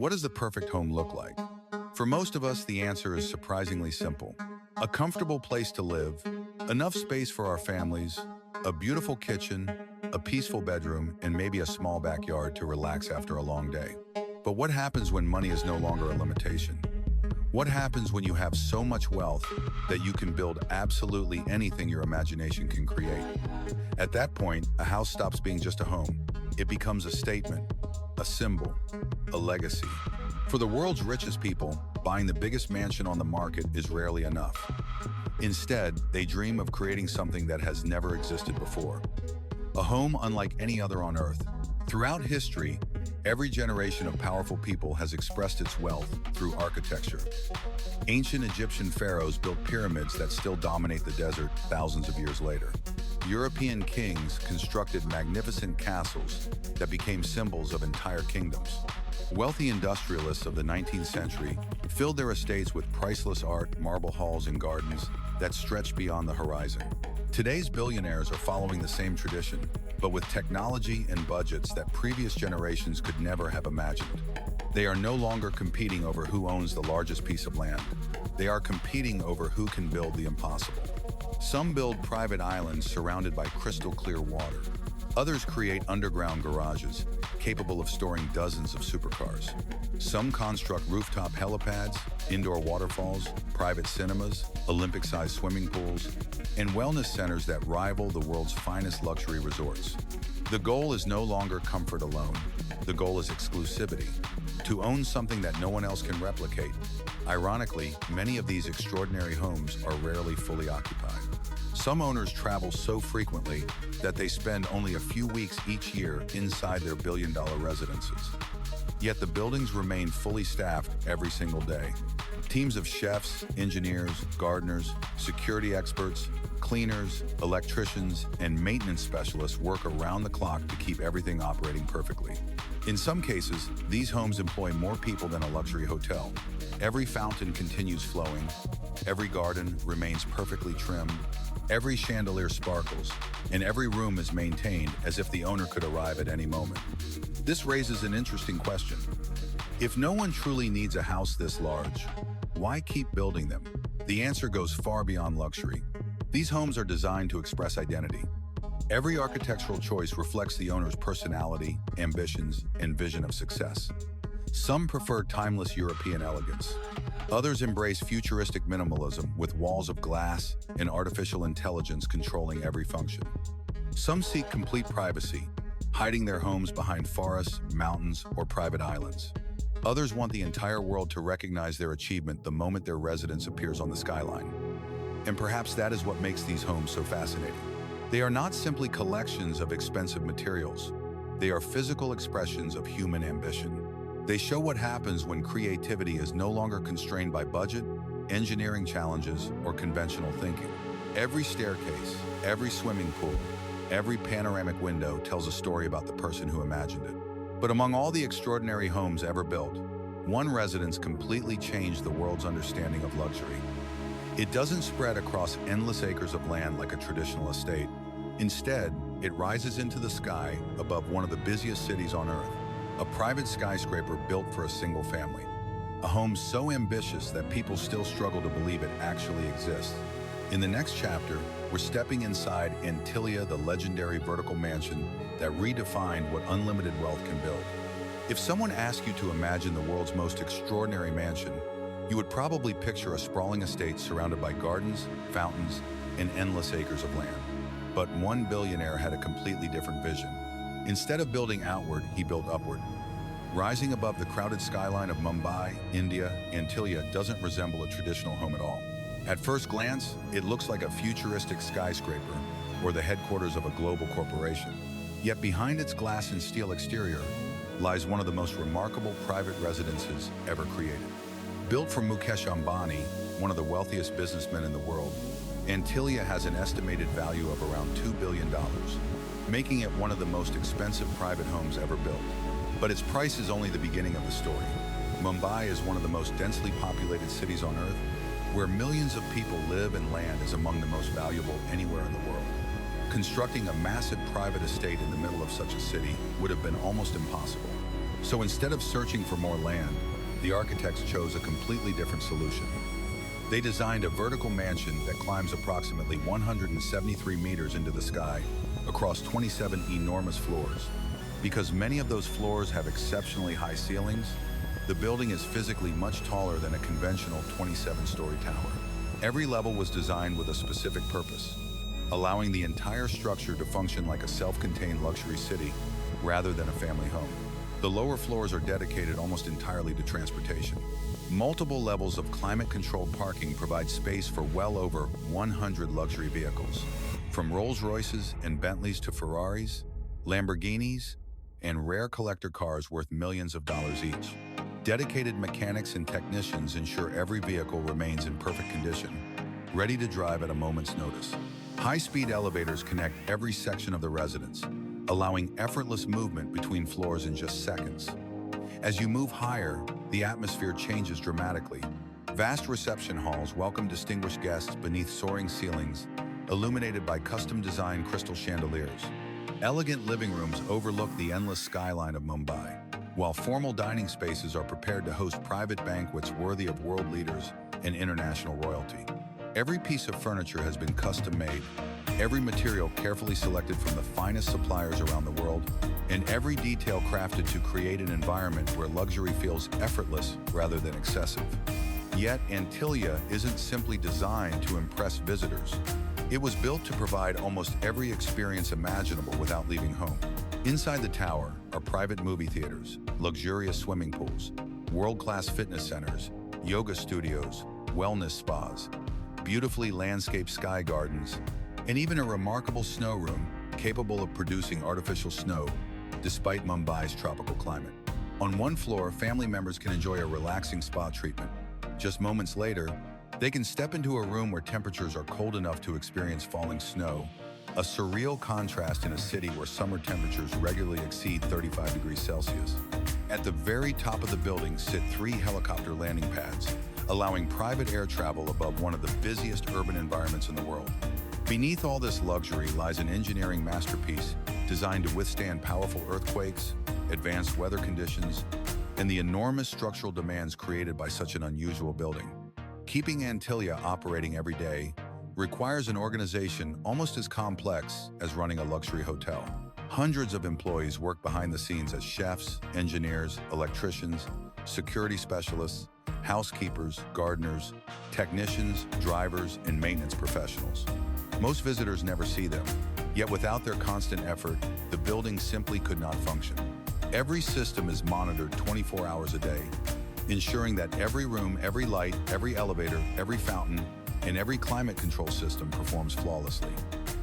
What does the perfect home look like? For most of us, the answer is surprisingly simple. A comfortable place to live, enough space for our families, a beautiful kitchen, a peaceful bedroom, and maybe a small backyard to relax after a long day. But what happens when money is no longer a limitation? What happens when you have so much wealth that you can build absolutely anything your imagination can create? At that point, a house stops being just a home. It becomes a statement, a symbol, a legacy. For the world's richest people, buying the biggest mansion on the market is rarely enough. Instead, they dream of creating something that has never existed before. A home unlike any other on Earth. Throughout history, every generation of powerful people has expressed its wealth through architecture. Ancient Egyptian pharaohs built pyramids that still dominate the desert thousands of years later. European kings constructed magnificent castles that became symbols of entire kingdoms. Wealthy industrialists of the 19th century filled their estates with priceless art, marble halls, and gardens that stretched beyond the horizon. Today's billionaires are following the same tradition, but with technology and budgets that previous generations could never have imagined. They are no longer competing over who owns the largest piece of land. They are competing over who can build the impossible. Some build private islands surrounded by crystal clear water. Others create underground garages capable of storing dozens of supercars. Some construct rooftop helipads, indoor waterfalls, private cinemas, Olympic-sized swimming pools, and wellness centers that rival the world's finest luxury resorts. The goal is no longer comfort alone. The goal is exclusivity, to own something that no one else can replicate. Ironically, many of these extraordinary homes are rarely fully occupied. Some owners travel so frequently that they spend only a few weeks each year inside their billion-dollar residences. Yet the buildings remain fully staffed every single day. Teams of chefs, engineers, gardeners, security experts, cleaners, electricians, and maintenance specialists work around the clock to keep everything operating perfectly. In some cases, these homes employ more people than a luxury hotel. Every fountain continues flowing, every garden remains perfectly trimmed, every chandelier sparkles, and every room is maintained as if the owner could arrive at any moment. This raises an interesting question. If no one truly needs a house this large, why keep building them? The answer goes far beyond luxury. These homes are designed to express identity. Every architectural choice reflects the owner's personality, ambitions, and vision of success. Some prefer timeless European elegance. Others embrace futuristic minimalism with walls of glass and artificial intelligence controlling every function. Some seek complete privacy, hiding their homes behind forests, mountains, or private islands. Others want the entire world to recognize their achievement the moment their residence appears on the skyline. And perhaps that is what makes these homes so fascinating. They are not simply collections of expensive materials. They are physical expressions of human ambition. They show what happens when creativity is no longer constrained by budget, engineering challenges, or conventional thinking. Every staircase, every swimming pool, every panoramic window tells a story about the person who imagined it. But among all the extraordinary homes ever built, one residence completely changed the world's understanding of luxury. It doesn't spread across endless acres of land like a traditional estate. Instead, it rises into the sky above one of the busiest cities on Earth, a private skyscraper built for a single family. A home so ambitious that people still struggle to believe it actually exists. In the next chapter, we're stepping inside Antilia, the legendary vertical mansion that redefined what unlimited wealth can build. If someone asked you to imagine the world's most extraordinary mansion, you would probably picture a sprawling estate surrounded by gardens, fountains, and endless acres of land. But one billionaire had a completely different vision. Instead of building outward, he built upward. Rising above the crowded skyline of Mumbai, India, Antilia doesn't resemble a traditional home at all. At first glance, it looks like a futuristic skyscraper or the headquarters of a global corporation. Yet behind its glass and steel exterior lies one of the most remarkable private residences ever created. Built for Mukesh Ambani, one of the wealthiest businessmen in the world, Antilia has an estimated value of around $2 billion, making it one of the most expensive private homes ever built. But its price is only the beginning of the story. Mumbai is one of the most densely populated cities on Earth, where millions of people live and land is among the most valuable anywhere in the world. Constructing a massive private estate in the middle of such a city would have been almost impossible. So instead of searching for more land, the architects chose a completely different solution. They designed a vertical mansion that climbs approximately 173 meters into the sky across 27 enormous floors. Because many of those floors have exceptionally high ceilings, the building is physically much taller than a conventional 27-story tower. Every level was designed with a specific purpose, allowing the entire structure to function like a self-contained luxury city rather than a family home. The lower floors are dedicated almost entirely to transportation. Multiple levels of climate-controlled parking provide space for well over 100 luxury vehicles, from Rolls-Royces and Bentleys to Ferraris, Lamborghinis, and rare collector cars worth millions of dollars each. Dedicated mechanics and technicians ensure every vehicle remains in perfect condition, ready to drive at a moment's notice. High-speed elevators connect every section of the residence, allowing effortless movement between floors in just seconds. As you move higher, the atmosphere changes dramatically. Vast reception halls welcome distinguished guests beneath soaring ceilings, illuminated by custom-designed crystal chandeliers. Elegant living rooms overlook the endless skyline of Mumbai, while formal dining spaces are prepared to host private banquets worthy of world leaders and international royalty. Every piece of furniture has been custom-made, every material carefully selected from the finest suppliers around the world, and every detail crafted to create an environment where luxury feels effortless rather than excessive. Yet, Antillia isn't simply designed to impress visitors. It was built to provide almost every experience imaginable without leaving home. Inside the tower are private movie theaters, luxurious swimming pools, world-class fitness centers, yoga studios, wellness spas, beautifully landscaped sky gardens, and even a remarkable snow room capable of producing artificial snow despite Mumbai's tropical climate. On one floor, family members can enjoy a relaxing spa treatment. Just moments later, they can step into a room where temperatures are cold enough to experience falling snow, a surreal contrast in a city where summer temperatures regularly exceed 35 degrees Celsius. At the very top of the building sit 3 helicopter landing pads, allowing private air travel above one of the busiest urban environments in the world. Beneath all this luxury lies an engineering masterpiece designed to withstand powerful earthquakes, advanced weather conditions, and the enormous structural demands created by such an unusual building. Keeping Antillia operating every day requires an organization almost as complex as running a luxury hotel. Hundreds of employees work behind the scenes as chefs, engineers, electricians, security specialists, housekeepers, gardeners, technicians, drivers, and maintenance professionals. Most visitors never see them, yet without their constant effort, the building simply could not function. Every system is monitored 24 hours a day, ensuring that every room, every light, every elevator, every fountain, and every climate control system performs flawlessly.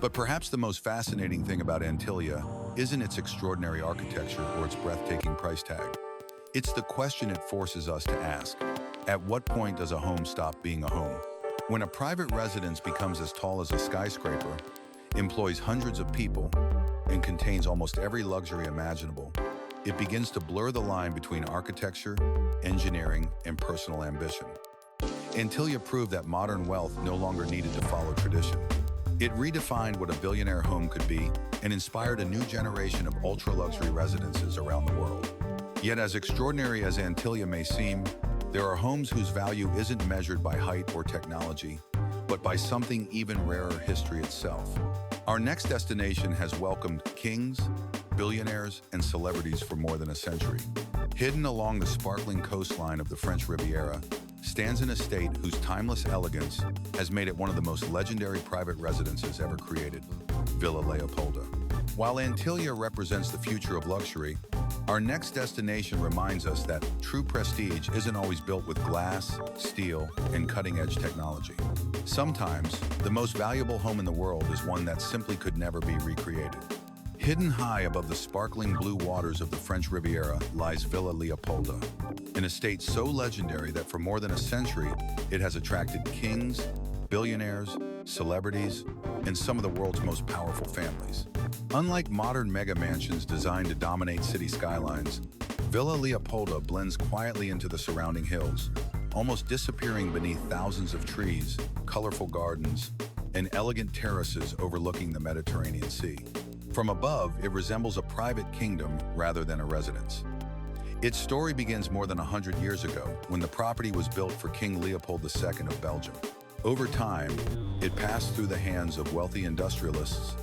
But perhaps the most fascinating thing about Antillia isn't its extraordinary architecture or its breathtaking price tag. It's the question it forces us to ask: at what point does a home stop being a home? When a private residence becomes as tall as a skyscraper, employs hundreds of people, and contains almost every luxury imaginable, it begins to blur the line between architecture, engineering, and personal ambition. Antillia proved that modern wealth no longer needed to follow tradition. It redefined what a billionaire home could be and inspired a new generation of ultra-luxury residences around the world. Yet as extraordinary as Antillia may seem, there are homes whose value isn't measured by height or technology, but by something even rarer: history itself. Our next destination has welcomed kings, billionaires, and celebrities for more than a century. Hidden along the sparkling coastline of the French Riviera stands an estate whose timeless elegance has made it one of the most legendary private residences ever created, Villa Leopolda. While Antillia represents the future of luxury, our next destination reminds us that true prestige isn't always built with glass, steel, and cutting-edge technology. Sometimes, the most valuable home in the world is one that simply could never be recreated. Hidden high above the sparkling blue waters of the French Riviera lies Villa Leopolda, an estate so legendary that for more than a century, it has attracted kings, billionaires, celebrities, and some of the world's most powerful families. Unlike modern mega mansions designed to dominate city skylines, Villa Leopolda blends quietly into the surrounding hills, almost disappearing beneath thousands of trees, colorful gardens, and elegant terraces overlooking the Mediterranean Sea. From above, it resembles a private kingdom rather than a residence. Its story begins more than 100 years ago when the property was built for King Leopold II of Belgium. Over time, it passed through the hands of wealthy industrialists,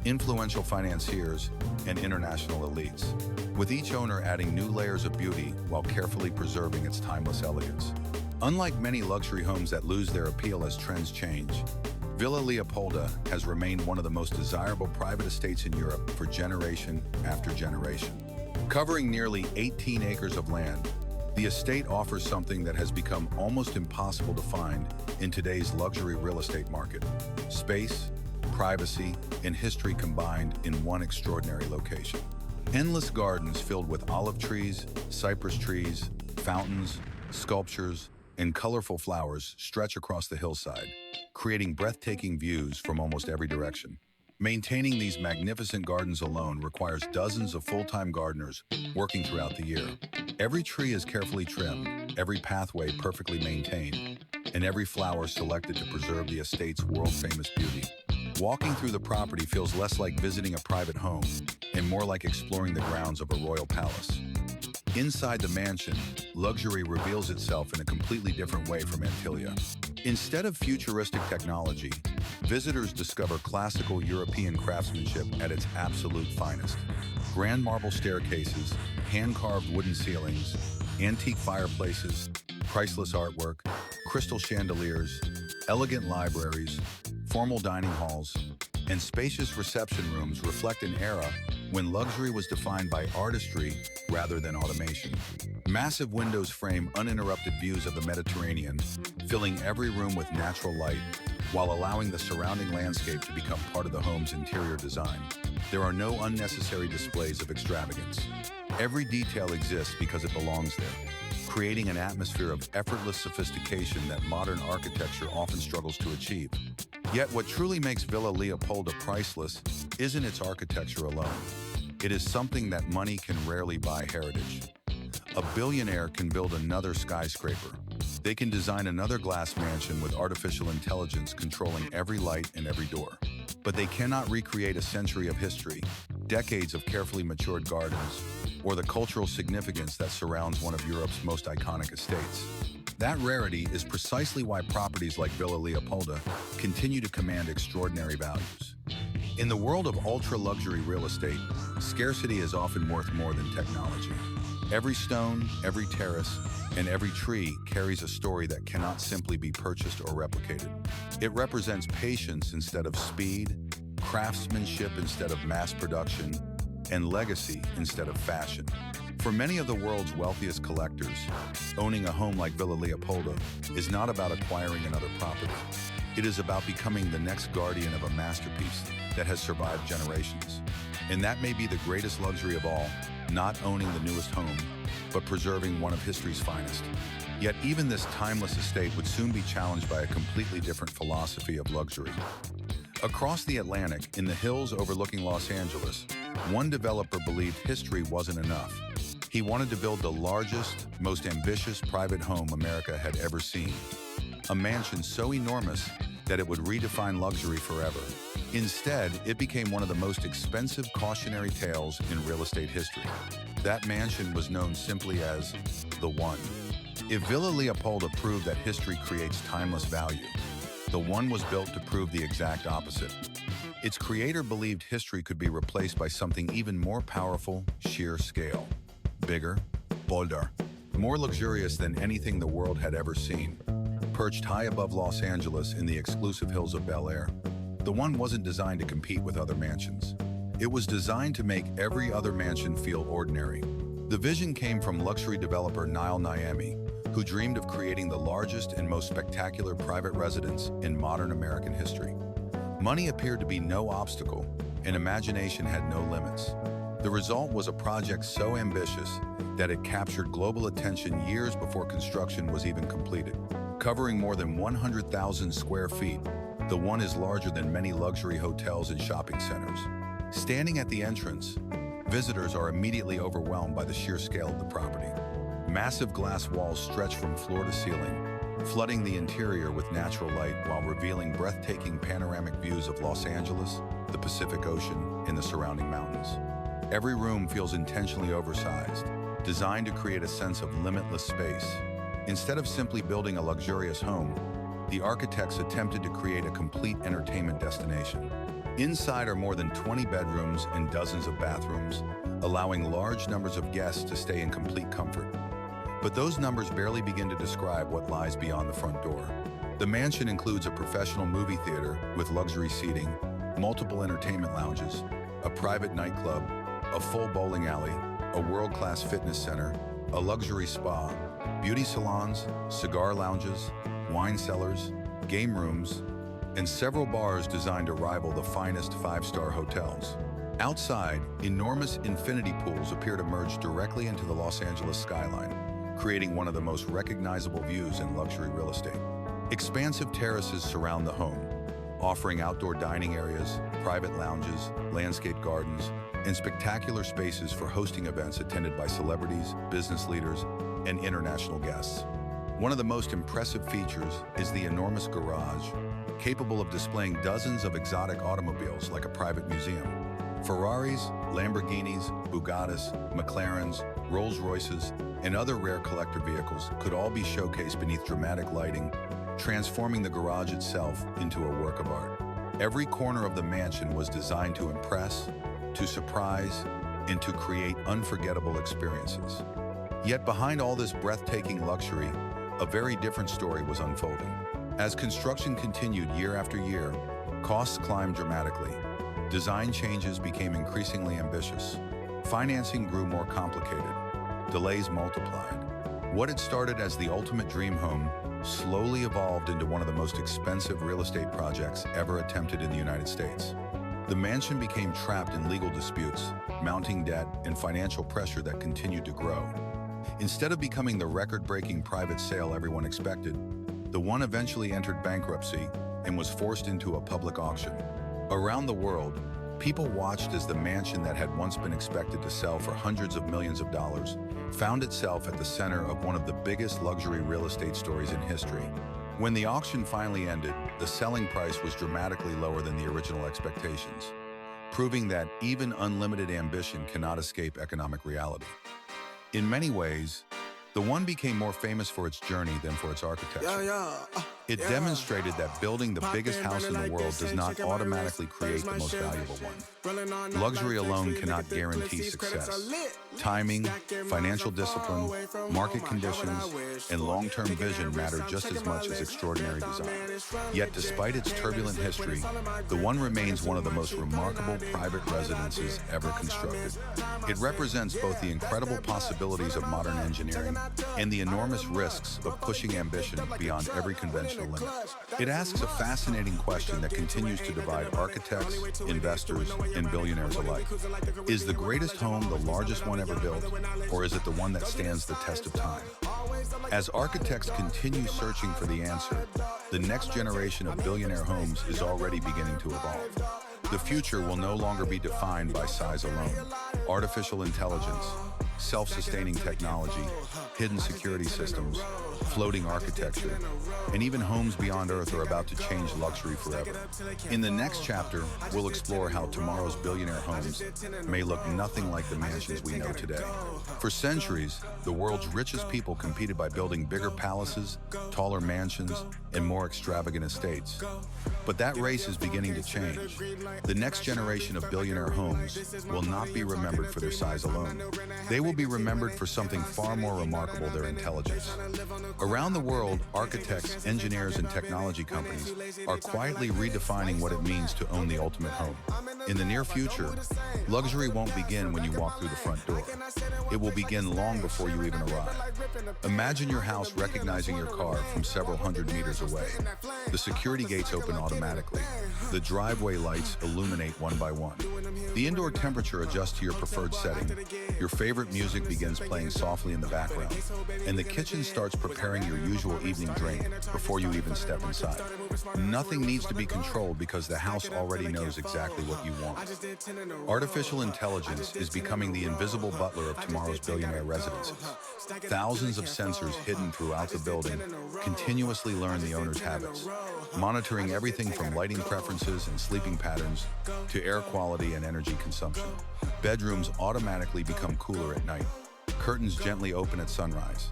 influential financiers, and international elites, with each owner adding new layers of beauty while carefully preserving its timeless elegance. Unlike many luxury homes that lose their appeal as trends change, Villa Leopolda has remained one of the most desirable private estates in Europe for generation after generation. Covering nearly 18 acres of land, the estate offers something that has become almost impossible to find in today's luxury real estate market: space, privacy, and history combined in one extraordinary location. Endless gardens filled with olive trees, cypress trees, fountains, sculptures, and colorful flowers stretch across the hillside, creating breathtaking views from almost every direction. Maintaining these magnificent gardens alone requires dozens of full-time gardeners working throughout the year. Every tree is carefully trimmed, every pathway perfectly maintained, and every flower selected to preserve the estate's world-famous beauty. Walking through the property feels less like visiting a private home and more like exploring the grounds of a royal palace. Inside the mansion, luxury reveals itself in a completely different way from Antilia. Instead of futuristic technology, visitors discover classical European craftsmanship at its absolute finest. Grand marble staircases, hand-carved wooden ceilings, antique fireplaces, priceless artwork, crystal chandeliers, elegant libraries, formal dining halls, and spacious reception rooms reflect an era when luxury was defined by artistry rather than automation. Massive windows frame uninterrupted views of the Mediterranean, filling every room with natural light, while allowing the surrounding landscape to become part of the home's interior design. There are no unnecessary displays of extravagance. Every detail exists because it belongs there, creating an atmosphere of effortless sophistication that modern architecture often struggles to achieve. Yet what truly makes Villa Leopolda priceless isn't its architecture alone. It is something that money can rarely buy: heritage. A billionaire can build another skyscraper. They can design another glass mansion with artificial intelligence controlling every light and every door. But they cannot recreate a century of history, decades of carefully matured gardens, or the cultural significance that surrounds one of Europe's most iconic estates. That rarity is precisely why properties like Villa Leopolda continue to command extraordinary values. In the world of ultra-luxury real estate, scarcity is often worth more than technology. Every stone, every terrace, and every tree carries a story that cannot simply be purchased or replicated. It represents patience instead of speed, craftsmanship instead of mass production, and legacy instead of fashion. For many of the world's wealthiest collectors, owning a home like Villa Leopolda is not about acquiring another property. It is about becoming the next guardian of a masterpiece that has survived generations. And that may be the greatest luxury of all, not owning the newest home, but preserving one of history's finest. Yet even this timeless estate would soon be challenged by a completely different philosophy of luxury. Across the Atlantic, in the hills overlooking Los Angeles, one developer believed history wasn't enough. He wanted to build the largest, most ambitious private home America had ever seen. A mansion so enormous that it would redefine luxury forever. Instead, it became one of the most expensive cautionary tales in real estate history. That mansion was known simply as the One. If Villa Leopolda proved that history creates timeless value, the One was built to prove the exact opposite. Its creator believed history could be replaced by something even more powerful: sheer scale. Bigger, bolder, more luxurious than anything the world had ever seen. Perched high above Los Angeles in the exclusive hills of Bel Air, the One wasn't designed to compete with other mansions. It was designed to make every other mansion feel ordinary. The vision came from luxury developer Niall Niami, who dreamed of creating the largest and most spectacular private residence in modern American history. Money appeared to be no obstacle, and imagination had no limits. The result was a project so ambitious that it captured global attention years before construction was even completed. Covering more than 100,000 square feet, the One is larger than many luxury hotels and shopping centers. Standing at the entrance, visitors are immediately overwhelmed by the sheer scale of the property. Massive glass walls stretch from floor to ceiling, flooding the interior with natural light while revealing breathtaking panoramic views of Los Angeles, the Pacific Ocean, and the surrounding mountains. Every room feels intentionally oversized, designed to create a sense of limitless space. Instead of simply building a luxurious home, the architects attempted to create a complete entertainment destination. Inside are more than 20 bedrooms and dozens of bathrooms, allowing large numbers of guests to stay in complete comfort. But those numbers barely begin to describe what lies beyond the front door. The mansion includes a professional movie theater with luxury seating, multiple entertainment lounges, a private nightclub, a full bowling alley, a world-class fitness center, a luxury spa, beauty salons, cigar lounges, wine cellars, game rooms, and several bars designed to rival the finest five-star hotels. Outside, enormous infinity pools appear to merge directly into the Los Angeles skyline, creating one of the most recognizable views in luxury real estate. Expansive terraces surround the home, offering outdoor dining areas, private lounges, landscape gardens, and spectacular spaces for hosting events attended by celebrities, business leaders, and international guests. One of the most impressive features is the enormous garage, capable of displaying dozens of exotic automobiles like a private museum. Ferraris, Lamborghinis, Bugattis, McLarens, Rolls-Royces, and other rare collector vehicles could all be showcased beneath dramatic lighting, transforming the garage itself into a work of art. Every corner of the mansion was designed to impress, to surprise, and to create unforgettable experiences. Yet behind all this breathtaking luxury, a very different story was unfolding. As construction continued year after year, costs climbed dramatically. Design changes became increasingly ambitious. Financing grew more complicated. Delays multiplied. What had started as the ultimate dream home slowly evolved into one of the most expensive real estate projects ever attempted in the United States. The mansion became trapped in legal disputes, mounting debt, and financial pressure that continued to grow. Instead of becoming the record-breaking private sale everyone expected, the one eventually entered bankruptcy and was forced into a public auction. Around the world, people watched as the mansion that had once been expected to sell for hundreds of millions of dollars found itself at the center of one of the biggest luxury real estate stories in history. When the auction finally ended, the selling price was dramatically lower than the original expectations, proving that even unlimited ambition cannot escape economic reality. In many ways, the one became more famous for its journey than for its architecture. It demonstrated that building the biggest house in the world does not automatically create the most valuable one. Luxury alone cannot guarantee success. Timing, financial discipline, market conditions, and long-term vision matter just as much as extraordinary design. Yet despite its turbulent history, the one remains one of the most remarkable private residences ever constructed. It represents both the incredible possibilities of modern engineering and the enormous risks of pushing ambition beyond every conventional limit. It asks a fascinating question that continues to divide architects, investors, and billionaires alike. Is the greatest home the largest one ever built, or is it the one that stands the test of time? As architects continue searching for the answer, the next generation of billionaire homes is already beginning to evolve. The future will no longer be defined by size alone. Artificial intelligence, self-sustaining technology, hidden security systems, floating architecture, and even homes beyond Earth are about to change luxury forever. In the next chapter, we'll explore how tomorrow's billionaire homes may look nothing like the mansions we know today. For centuries, the world's richest people competed by building bigger palaces, taller mansions, and more extravagant estates. But that race is beginning to change. The next generation of billionaire homes will not be remembered for their size alone. They will be remembered for something far more remarkable: their intelligence. Around the world, architects, engineers, and technology companies are quietly redefining what it means to own the ultimate home. In the near future, luxury won't begin when you walk through the front door. It will begin long before you even arrive. Imagine your house recognizing your car from several hundred meters away. The security gates open automatically. The driveway lights illuminate one by one. The indoor temperature adjusts to your preferred setting. Your favorite music begins playing softly in the background, and the kitchen starts preparing your usual evening drink before you even step inside. Nothing needs to be controlled because the house already knows exactly what you want. Artificial intelligence is becoming the invisible butler of tomorrow's billionaire residences. Thousands of sensors hidden throughout the building continuously learn the owner's habits, monitoring everything from lighting preferences and sleeping patterns to air quality and energy consumption. Bedrooms automatically become cooler at night. curtains gently open at sunrise.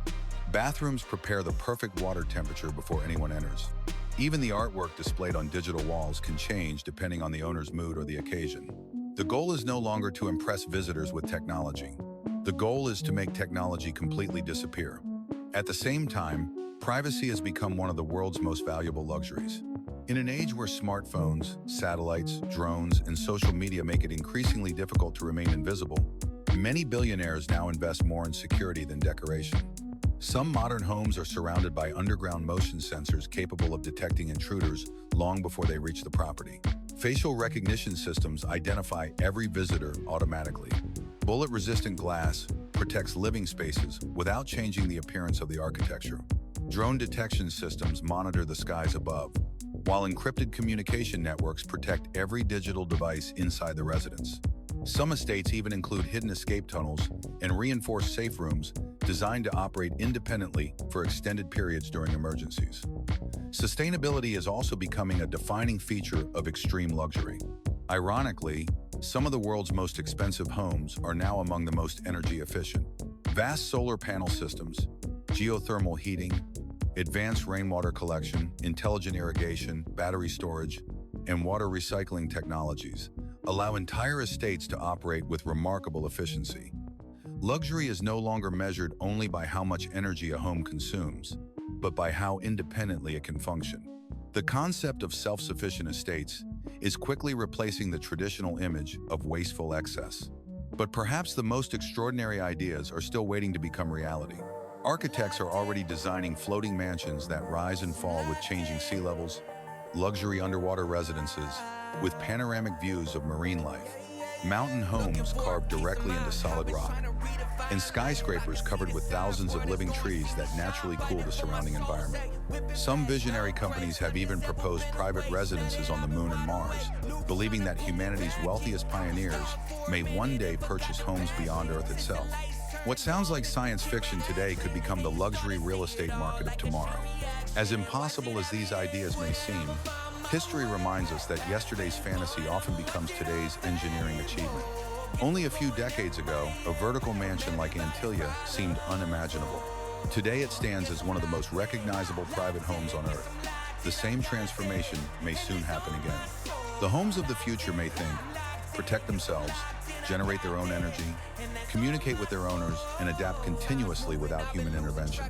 Bathrooms prepare the perfect water temperature before anyone enters. Even the artwork displayed on digital walls can change depending on the owner's mood or the occasion. The goal is no longer to impress visitors with technology. The goal is to make technology completely disappear. At the same time, privacy has become one of the world's most valuable luxuries. In an age where smartphones, satellites, drones, and social media make it increasingly difficult to remain invisible, many billionaires now invest more in security than decoration. Some modern homes are surrounded by underground motion sensors capable of detecting intruders long before they reach the property. Facial recognition systems identify every visitor automatically. Bullet-resistant glass protects living spaces without changing the appearance of the architecture. Drone detection systems monitor the skies above, while encrypted communication networks protect every digital device inside the residence. Some estates even include hidden escape tunnels and reinforced safe rooms designed to operate independently for extended periods during emergencies. Sustainability is also becoming a defining feature of extreme luxury. Ironically, some of the world's most expensive homes are now among the most energy efficient. Vast solar panel systems, geothermal heating, advanced rainwater collection, intelligent irrigation, battery storage, and water recycling technologies allow entire estates to operate with remarkable efficiency. Luxury is no longer measured only by how much energy a home consumes, but by how independently it can function. The concept of self-sufficient estates is quickly replacing the traditional image of wasteful excess. But perhaps the most extraordinary ideas are still waiting to become reality. Architects are already designing floating mansions that rise and fall with changing sea levels, luxury underwater residences with panoramic views of marine life, mountain homes carved directly into solid rock, and skyscrapers covered with thousands of living trees that naturally cool the surrounding environment. Some visionary companies have even proposed private residences on the moon and Mars, believing that humanity's wealthiest pioneers may one day purchase homes beyond Earth itself. What sounds like science fiction today could become the luxury real estate market of tomorrow. As impossible as these ideas may seem, history reminds us that yesterday's fantasy often becomes today's engineering achievement. Only a few decades ago, a vertical mansion like Antillia seemed unimaginable. Today it stands as one of the most recognizable private homes on Earth. The same transformation may soon happen again. The homes of the future may think, protect themselves, generate their own energy, communicate with their owners, and adapt continuously without human intervention.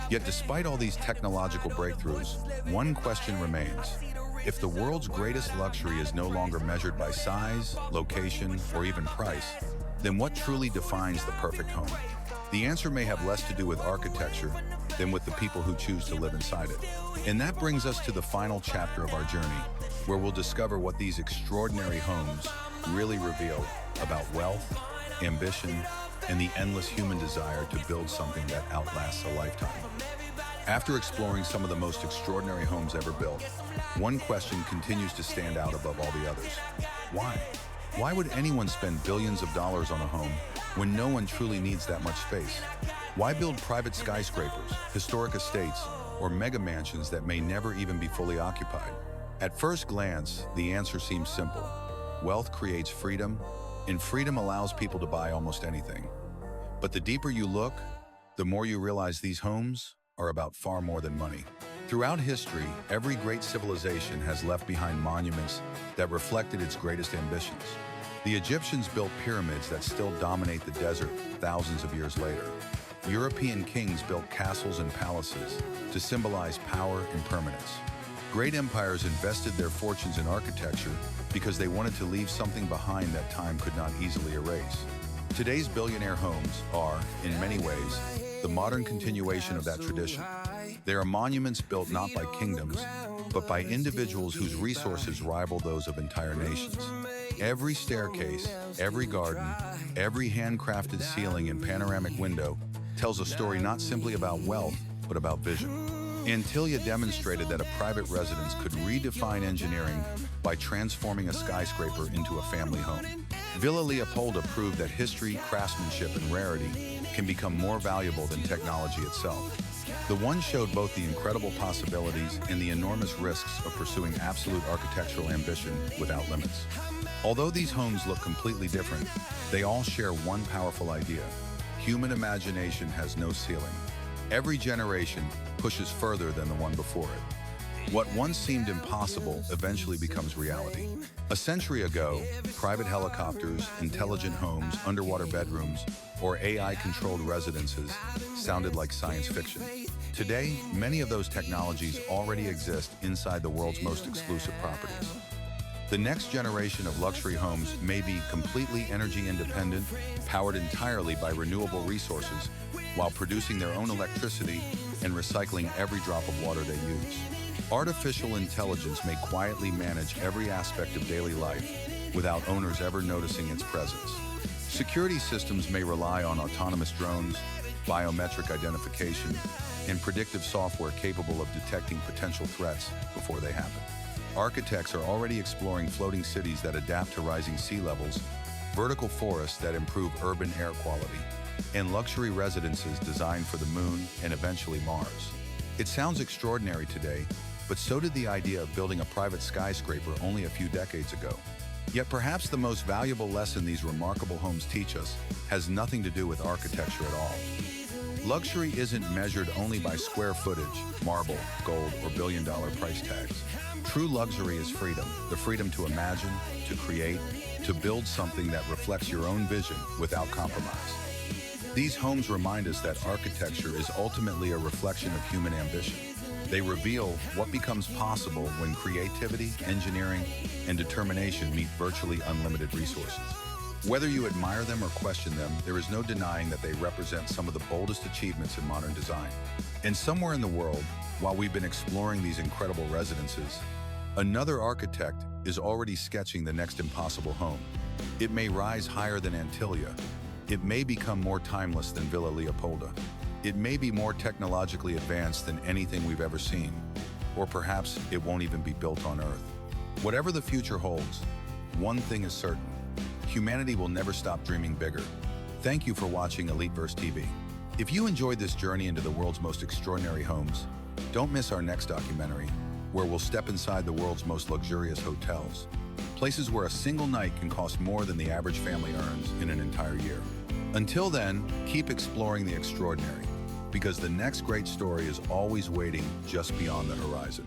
Yet despite all these technological breakthroughs, one question remains. If the world's greatest luxury is no longer measured by size, location, or even price, then what truly defines the perfect home? The answer may have less to do with architecture than with the people who choose to live inside it. And that brings us to the final chapter of our journey, where we'll discover what these extraordinary homes really reveal about wealth, ambition, and the endless human desire to build something that outlasts a lifetime. After exploring some of the most extraordinary homes ever built, one question continues to stand out above all the others. Why? Why would anyone spend billions of dollars on a home when no one truly needs that much space? Why build private skyscrapers, historic estates, or mega mansions that may never even be fully occupied? At first glance, the answer seems simple. Wealth creates freedom, and freedom allows people to buy almost anything. But the deeper you look, the more you realize these homes are about far more than money. Throughout history, every great civilization has left behind monuments that reflected its greatest ambitions. The Egyptians built pyramids that still dominate the desert thousands of years later. European kings built castles and palaces to symbolize power and permanence. Great empires invested their fortunes in architecture because they wanted to leave something behind that time could not easily erase. Today's billionaire homes are, in many ways, the modern continuation of that tradition. They are monuments built not by kingdoms, but by individuals whose resources rival those of entire nations. Every staircase, every garden, every handcrafted ceiling and panoramic window tells a story not simply about wealth, but about vision. Antillia demonstrated that a private residence could redefine engineering by transforming a skyscraper into a family home. Villa Leopolda proved that history, craftsmanship, and rarity can become more valuable than technology itself. The one showed both the incredible possibilities and the enormous risks of pursuing absolute architectural ambition without limits. Although these homes look completely different, they all share one powerful idea. Human imagination has no ceiling. Every generation pushes further than the one before it. What once seemed impossible eventually becomes reality. A century ago, private helicopters, intelligent homes, underwater bedrooms, or AI-controlled residences sounded like science fiction. Today, many of those technologies already exist inside the world's most exclusive properties. The next generation of luxury homes may be completely energy independent, powered entirely by renewable resources, while producing their own electricity and recycling every drop of water they use. Artificial intelligence may quietly manage every aspect of daily life without owners ever noticing its presence. Security systems may rely on autonomous drones, biometric identification, and predictive software capable of detecting potential threats before they happen. Architects are already exploring floating cities that adapt to rising sea levels, vertical forests that improve urban air quality, and luxury residences designed for the moon and eventually Mars. It sounds extraordinary today, but so did the idea of building a private skyscraper only a few decades ago. Yet perhaps the most valuable lesson these remarkable homes teach us has nothing to do with architecture at all. Luxury isn't measured only by square footage, marble, gold, or billion-dollar price tags. True luxury is freedom, the freedom to imagine, to create, to build something that reflects your own vision without compromise. These homes remind us that architecture is ultimately a reflection of human ambition. They reveal what becomes possible when creativity, engineering, and determination meet virtually unlimited resources. Whether you admire them or question them, there is no denying that they represent some of the boldest achievements in modern design. And somewhere in the world, while we've been exploring these incredible residences, another architect is already sketching the next impossible home. It may rise higher than Antilia. It may become more timeless than Villa Leopolda. It may be more technologically advanced than anything we've ever seen. Or perhaps it won't even be built on Earth. Whatever the future holds, one thing is certain. Humanity will never stop dreaming bigger. Thank you for watching EliteVerseTV. If you enjoyed this journey into the world's most extraordinary homes, don't miss our next documentary, where we'll step inside the world's most luxurious hotels, places where a single night can cost more than the average family earns in an entire year. Until then, keep exploring the extraordinary, because the next great story is always waiting just beyond the horizon.